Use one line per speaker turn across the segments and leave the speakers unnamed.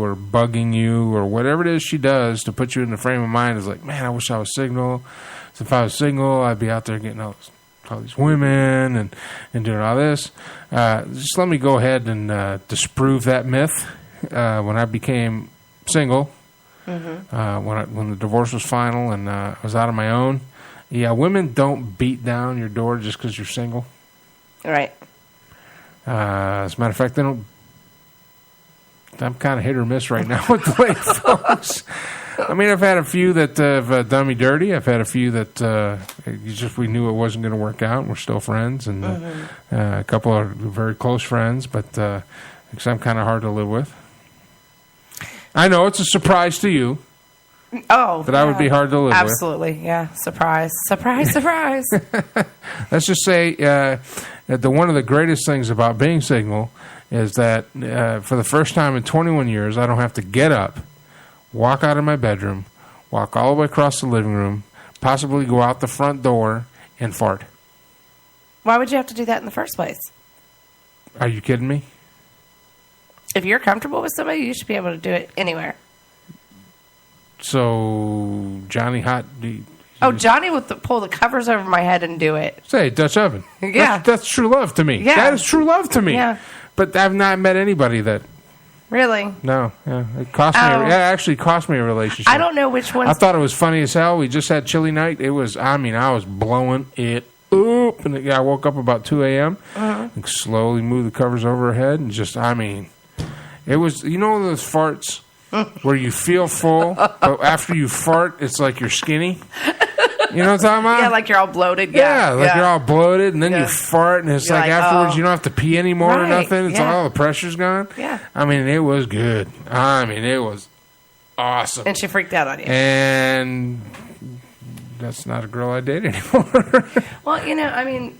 or bugging you or whatever it is she does to put you in the frame of mind is like, man, I wish I was single. So if I was single, I'd be out there getting all these women and doing all this. Just let me go ahead and disprove that myth. When I became single, when the divorce was final and I was out on my own, yeah, women don't beat down your door just because you're single.
Right.
As a matter of fact, they don't. I'm kind of hit or miss right now with the lady folks. I mean, I've had a few that have done me dirty. I've had a few that we knew it wasn't going to work out. We're still friends, and a couple are very close friends, but I'm kind of hard to live with. I know it's a surprise to you.
Oh,
that I would be hard to live with.
Absolutely, yeah. Surprise, surprise, surprise.
Let's just say that one of the greatest things about being single is that for the first time in 21 years, I don't have to get up, walk out of my bedroom, walk all the way across the living room, possibly go out the front door, and fart.
Why would you have to do that in the first place?
Are you kidding me?
If you're comfortable with somebody, you should be able to do it anywhere.
So, Johnny Hot...
Johnny would pull the covers over my head and do it.
Say, Dutch oven.
Yeah.
That's true love to me.
Yeah.
That is true love to me.
Yeah.
But I've not met anybody that...
Really?
No. Yeah. It actually cost me a relationship.
I don't know which one.
I thought it was funny as hell. We just had chili night. It was, I was blowing it up. And I woke up about 2 a.m. And slowly moved the covers over her head. And just, it was, those farts where you feel full, but after you fart, it's like you're skinny. You know what I'm talking about?
Yeah, like you're all bloated.
Yeah, you're all bloated, and then you fart, and it's you're like afterwards you don't have to pee anymore or nothing. It's all the pressure's gone.
Yeah.
It was good. It was awesome.
And she freaked out on you.
And that's not a girl I date anymore.
Well,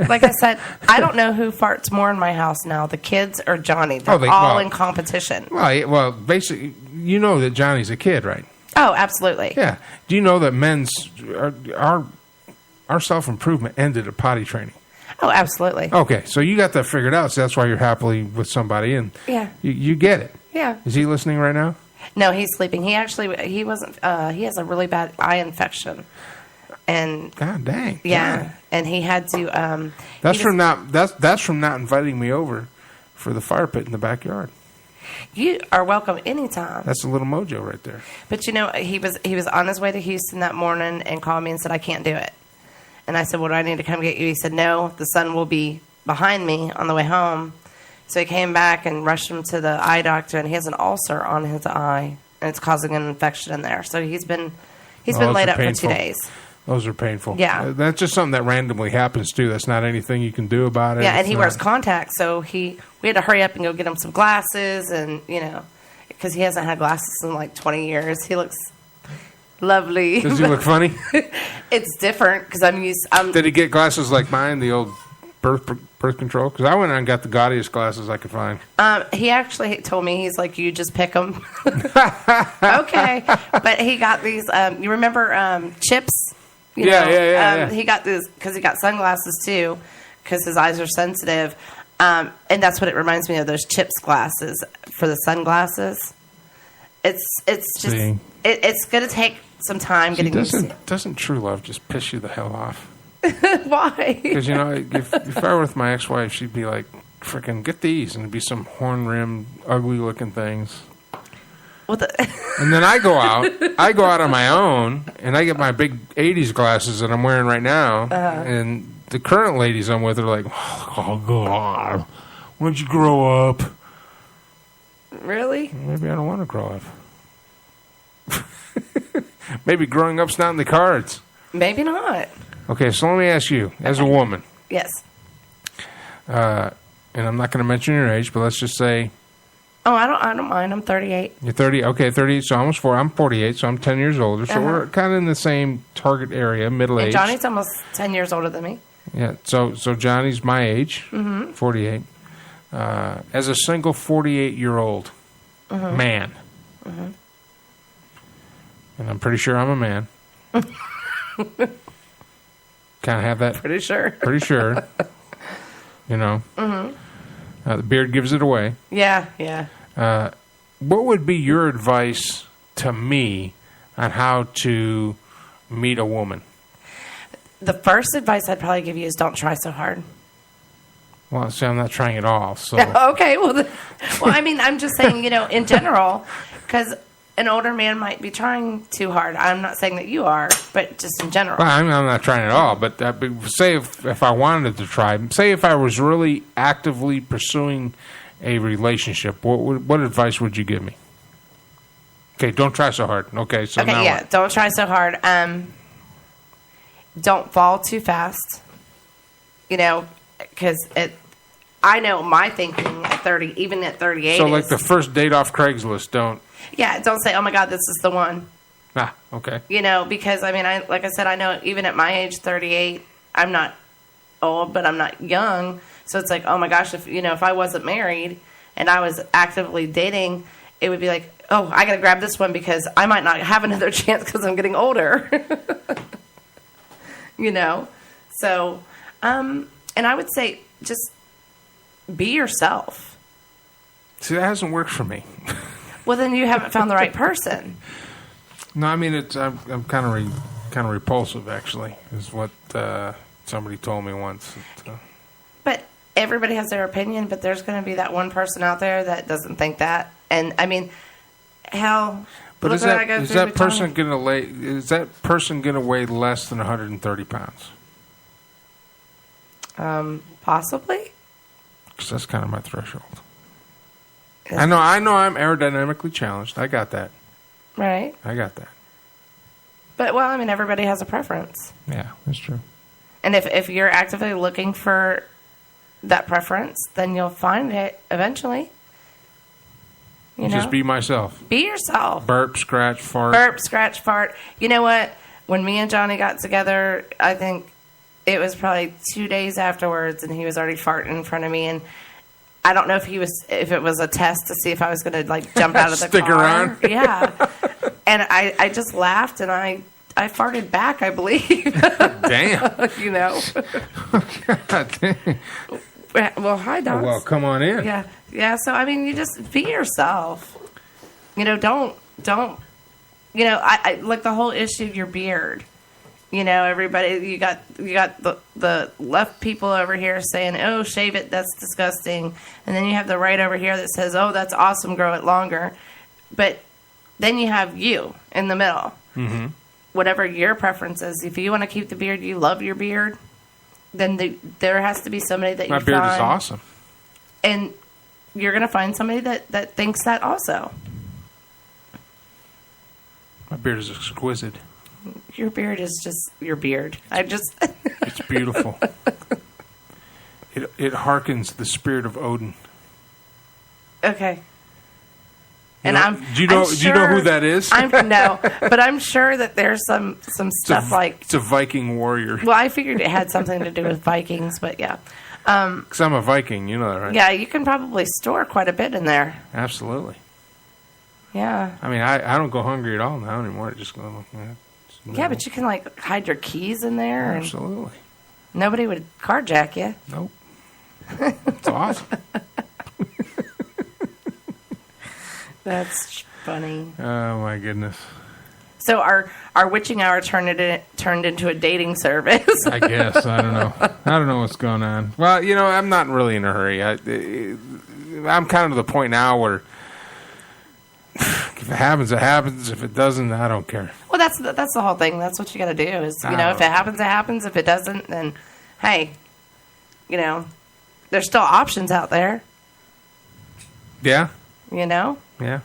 like I said, I don't know who farts more in my house now, the kids or Johnny. They're all in competition.
Well, basically, you know that Johnny's a kid, right?
Oh, absolutely.
Yeah. Do you know that our self-improvement ended at potty training?
Oh, absolutely.
Okay, so you got that figured out, so that's why you're happily with somebody, and you get it.
Yeah.
Is he listening right now?
No, he's sleeping. He wasn't, he has a really bad eye infection. And
God dang.
Yeah.
God.
And he had to,
that's from not inviting me over for the fire pit in the backyard.
You are welcome anytime.
That's a little mojo right there.
But he was on his way to Houston that morning and called me and said, I can't do it. And I said, well, do I need to come get you? He said, no, the sun will be behind me on the way home. So he came back and rushed him to the eye doctor, and he has an ulcer on his eye, and it's causing an infection in there. So he's been laid up for 2 days.
Those are painful.
Yeah.
That's just something that randomly happens, too. That's not anything you can do about it.
Yeah, and he wears contacts, so we had to hurry up and go get him some glasses, and, because he hasn't had glasses in like 20 years. He looks lovely.
Does he look funny?
It's different, because I'm used...
Did he get glasses like mine, the old birth control? Because I went out and got the gaudiest glasses I could find.
He actually told me, he's like, you just pick them. Okay. But he got these, you remember Chips?
Yeah.
He got this because he got sunglasses too, because his eyes are sensitive, and that's what it reminds me of, those Chips glasses for the sunglasses. It's just it's going to take some time getting used to.
Doesn't true love just piss you the hell off?
Why?
Because if I were with my ex-wife, she'd be like, "Freaking get these," and it'd be some horn-rimmed, ugly-looking things. And then I go out on my own, and I get my big 80s glasses that I'm wearing right now, and the current ladies I'm with are like, oh, God, why don't you grow up?
Really?
Maybe I don't want to grow up. Maybe growing up's not in the cards.
Maybe not.
Okay, so let me ask you, as a woman.
Yes.
And I'm not going to mention your age, but let's just say...
Oh, I don't mind. I'm 38.
You're 30. Okay, 30. So almost 4. I'm 48, so I'm 10 years older. So we're kind of in the same target area, middle age.
Johnny's almost 10 years older than me.
Yeah. So Johnny's my age, 48. As a single 48-year-old man, and I'm pretty sure I'm a man. Kind of have that.
Pretty sure.
Pretty sure. The beard gives it away.
Yeah.
what would be your advice to me on how to meet a woman?
The first advice I'd probably give you is don't try so hard.
Well, see, I'm not trying at all. So
okay, well, I mean, I'm just saying, in general, because an older man might be trying too hard. I'm not saying that you are, but just in general.
Well, I'm not trying at all. But say if I wanted to try, say if I was really actively pursuing a relationship, what advice would you give me? Okay, don't try so hard. Okay, so now
yeah,
what?
Don't try so hard. Don't fall too fast. Because I know my thinking at 30, even at 38.
So, like the first date off Craigslist, don't.
Yeah, don't say, "Oh my God, this is the one."
Ah, okay.
Because like I said, I know even at my age, 38, I'm not old, but I'm not young. So it's like, oh my gosh, if I wasn't married and I was actively dating, it would be like, oh, I got to grab this one because I might not have another chance because I'm getting older. So, and I would say just be yourself.
See, that hasn't worked for me.
Well, then you haven't found the right person.
No, I mean I'm kind of repulsive. Actually, is what somebody told me once.
But everybody has their opinion. But there's going to be that one person out there that doesn't think that. And I mean, hell.
But is that person going to weigh less than 130 pounds?
Possibly.
Because that's kind of my threshold. I know I'm aerodynamically challenged. I got that.
Right.
I got that.
But, well, I mean, everybody has a preference.
Yeah, that's true.
And if you're actively looking for that preference, then you'll find it eventually.
Just be myself.
Be yourself.
Burp, scratch, fart.
Burp, scratch, fart. You know what? When me and Johnny got together, I think it was probably 2 days afterwards, and he was already farting in front of me. And I don't know if it was a test to see if I was going to jump out of the
Stick
car.
around.
Yeah. And I just laughed, and I farted back, I believe.
Damn.
God dang. Well, hi, dogs.
Well, come on in.
Yeah. Yeah, so, I mean, you just be yourself. Don't, I like the whole issue of your beard. Everybody, you got the left people over here saying, "Oh, shave it, that's disgusting," and then you have the right over here that says, "Oh, that's awesome, grow it longer." But then you have you in the middle. Mm-hmm. Whatever your preference is, if you want to keep the beard, you love your beard, then there has to be somebody that
my beard is awesome,
and you're going to find somebody that thinks that also.
My beard is exquisite.
Your beard is just your beard.
It's beautiful. It harkens the spirit of Odin.
Okay.
Do you know who that is?
No, but I'm sure that there's some stuff
it's a Viking warrior.
Well, I figured it had something to do with Vikings, but yeah.
Because I'm a Viking, you know that, right?
Yeah, you can probably store quite a bit in there.
Absolutely.
Yeah.
I mean, I don't go hungry at all now anymore. I just go.
Yeah, but you can hide your keys in there.
Absolutely.
And nobody would carjack you.
Nope. It's awesome.
That's funny.
Oh my goodness.
So our witching hour turned into a dating service.
I guess. I don't know. I don't know what's going on. Well, I'm not really in a hurry. I'm kind of to the point now where if it happens, it happens. If it doesn't, I don't care.
Well, that's the whole thing. That's what you got to do. Is if it happens, it happens. If it doesn't, then hey, there's still options out there.
Yeah.
Yeah.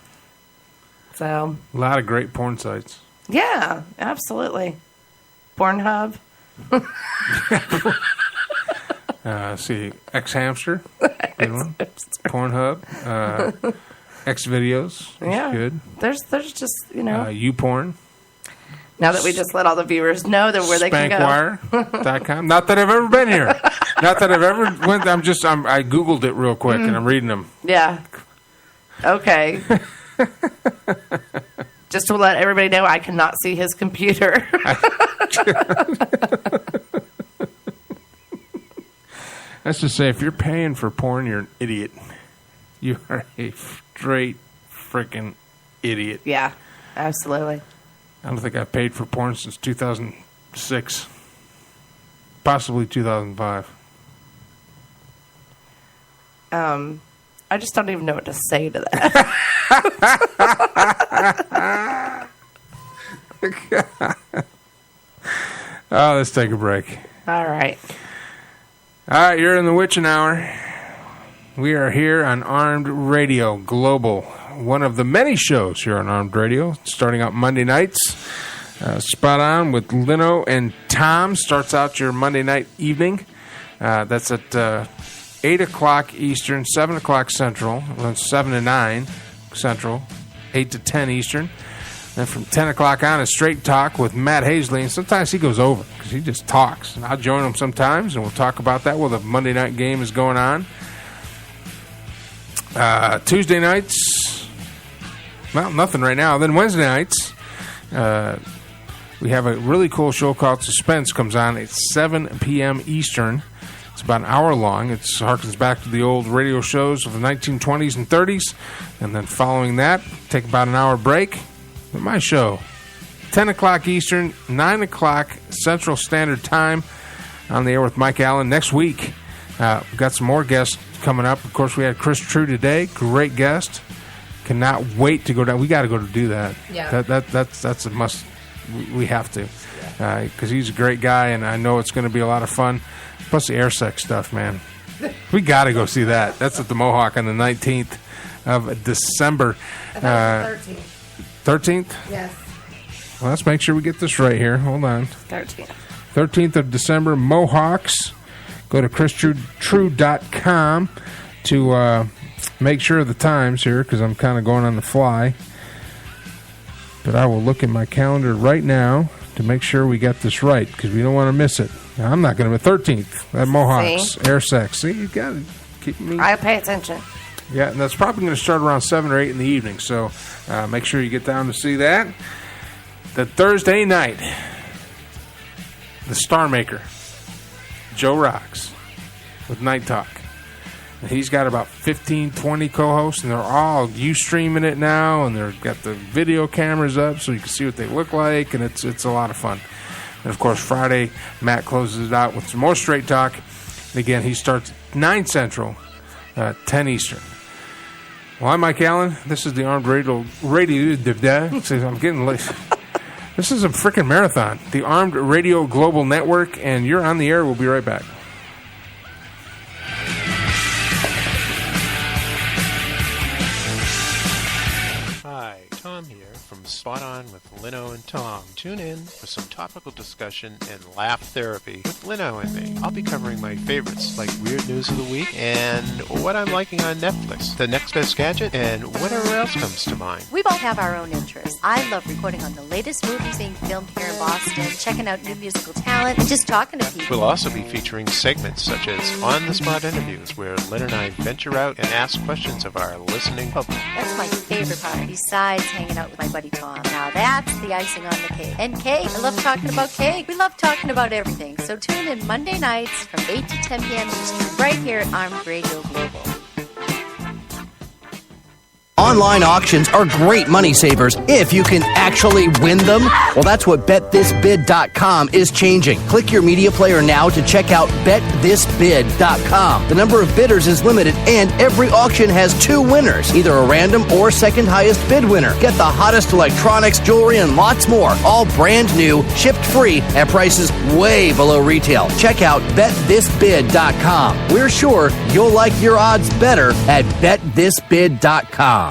So
a lot of great porn sites.
Yeah, absolutely. Pornhub.
See, X-Hamster. Good one. Pornhub. X-Videos.
Yeah.
Good.
There's just,
YouPorn.
Now that we just let all the viewers know that where they can go.
Spankwire.com. Not that I've ever been here. Not that I've ever went. I Googled it real quick and I'm reading them.
Yeah. Okay. Just to let everybody know, I cannot see his computer.
Let's just say, if you're paying for porn, you're an idiot. You are a straight freaking idiot.
Yeah, absolutely.
I don't think I've paid for porn since 2006. Possibly 2005.
I just don't even know what to say to that.
Oh, let's take a break.
All right.
All right, you're in the Witching Hour. We are here on Armed Radio Global, one of the many shows here on Armed Radio, starting out Monday nights. Spot on with Lino and Tom. Starts out your Monday night evening. That's at 8 o'clock Eastern, 7 o'clock Central, 7 to 9 Central, 8 to 10 Eastern. Then from 10 o'clock on, a straight talk with Matt Hazley. And sometimes he goes over because he just talks. And I'll join him sometimes, and we'll talk about that while the Monday night game is going on. Tuesday nights, well, nothing right now. Then Wednesday nights, we have a really cool show called Suspense. Comes on at 7 p.m. Eastern. It's about an hour long. It harkens back to the old radio shows of the 1920s and 30s. And then following that, take about an hour break. But my show, 10 o'clock Eastern, 9 o'clock Central Standard Time, on the air with Mike Allen. Next week, we've got some more guests coming up. Of course, we had Chris Trew today. Great guest. Cannot wait to go down. We got to go to do that.
Yeah.
That's a must. We have to. Because he's a great guy, and I know it's going to be a lot of fun. Plus the air sex stuff, man. We got to go see that. That's at the Mohawk on the 19th of December.
I thought it was 13th.
13th?
Yes.
Well, let's make sure we get this right here. Hold on.
13th.
13th of December, Mohawks. Go to ChrisTrew.com to make sure of the times here, because I'm kind of going on the fly. But I will look at my calendar right now to make sure we get this right, because we don't want to miss it. Now, I'm not going to be 13th at Mohawks. Air sex. See, you got to keep me.
I pay attention.
Yeah, and that's probably going to start around 7 or 8 in the evening, so make sure you get down to see that. The Thursday night, the Star Maker, Joe Rocks, with Night Talk. And he's got about 15, 20 co-hosts, and they're all streaming it now, and they've got the video cameras up so you can see what they look like, and it's a lot of fun. And, of course, Friday, Matt closes it out with some more straight talk. And again, he starts at 9 Central, 10 Eastern. Well, I'm Mike Allen. This is the Armed Radio. I'm getting late. This is a freaking marathon. The Armed Radio Global Network, and you're on the air. We'll be right back.
Hi, Tom here from Spot On with Lino and Tom. Tune in for some topical discussion and laugh therapy with Lino and me. I'll be covering my favorites like Weird News of the Week and what I'm liking on Netflix, the next best gadget, and whatever else comes to mind.
We both have our own interests. I love reporting on the latest movies being filmed here in Boston, checking out new musical talent, and just talking to people.
We'll also be featuring segments such as on-the-spot interviews where Lynn and I venture out and ask questions of our listening public.
That's my favorite part, besides hanging out with my buddy Tom. Now that's the icing on the cake. And cake, I love talking about cake. We love talking about everything. So tune in Monday nights from 8 to 10 p.m. Eastern, right here at Armed Radio Global.
Online auctions are great money savers if you can actually win them. Well, that's what BetThisBid.com is changing. Click your media player now to check out BetThisBid.com. The number of bidders is limited, and every auction has 2 winners, either a random or second highest bid winner. Get the hottest electronics, jewelry, and lots more, all brand new, shipped free at prices way below retail. Check out BetThisBid.com. We're sure you'll like your odds better at BetThisBid.com.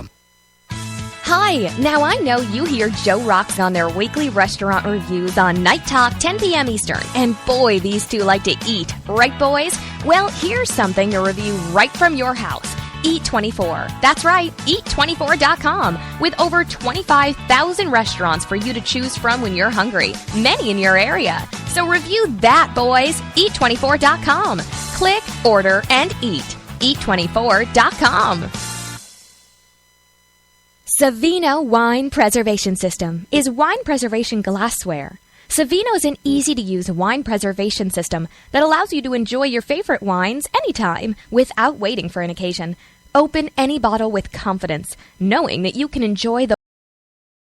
Hi, now I know you hear Joe Rocks on their weekly restaurant reviews on Night Talk, 10 p.m. Eastern. And boy, these two like to eat. Right, boys? Well, here's something to review right from your house. Eat24. That's right, Eat24.com. With over 25,000 restaurants for you to choose from when you're hungry. Many in your area. So review that, boys. Eat24.com. Click, order, and eat. Eat24.com. Savino Wine Preservation System is wine preservation glassware. Savino is an easy-to-use wine preservation system that allows you to enjoy your favorite wines anytime without waiting for an occasion. Open any bottle with confidence, knowing that you can enjoy the